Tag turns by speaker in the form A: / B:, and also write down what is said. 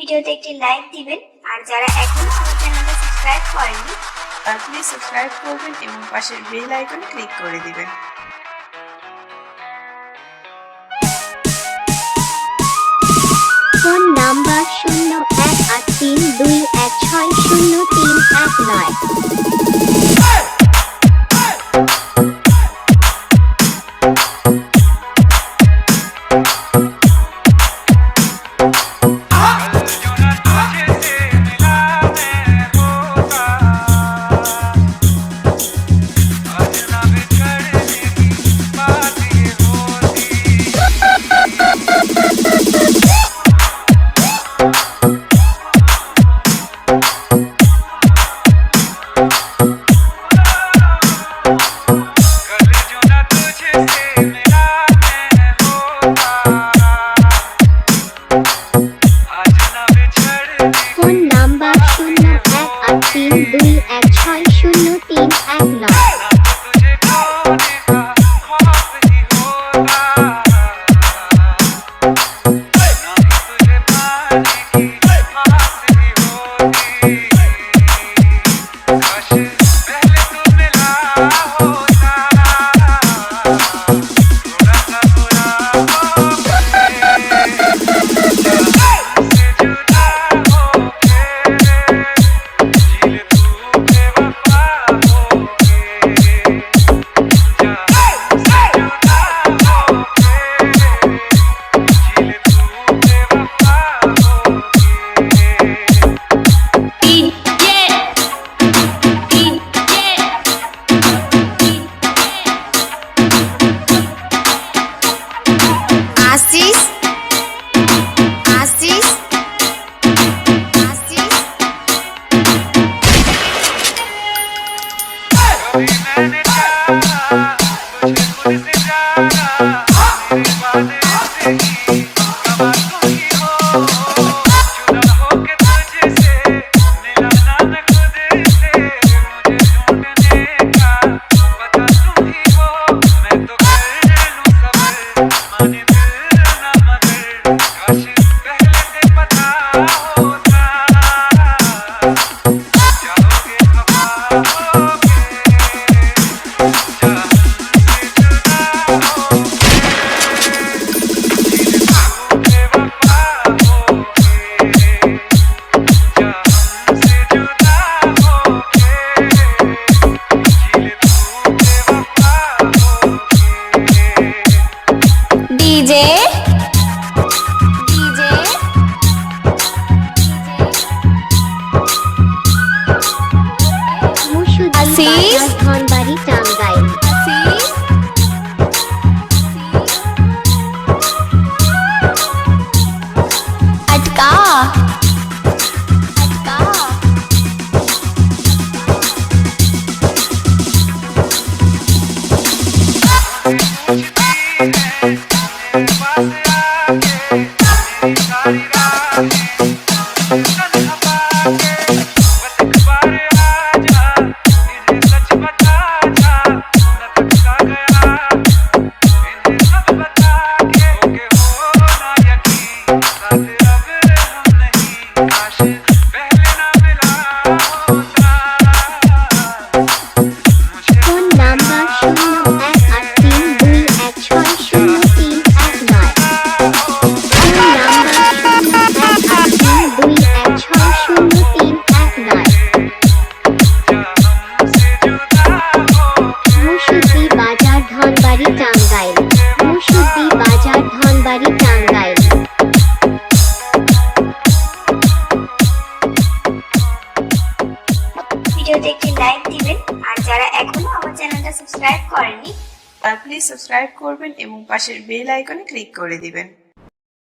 A: ভিডিওতে একটি লাইক দিবেন আর যারা এখনো আমার চ্যানেলটা সাবস্ক্রাইব করেননি
B: তারা প্লিজ সাবস্ক্রাইব করবেন এবং পাশের বেল আইকনে ক্লিক করে দিবেন।
C: Phone number 018321603119। Phone number 018321603119। Dhanbari Tangail.
A: अटका ভিডিওতে একটি লাইক দিবেন আর যারা এখনো আমার চ্যানেলটা সাবস্ক্রাইব করেননি
B: তারা প্লিজ সাবস্ক্রাইব করবেন এবং পাশের বেল আইকনে ক্লিক করে দিবেন।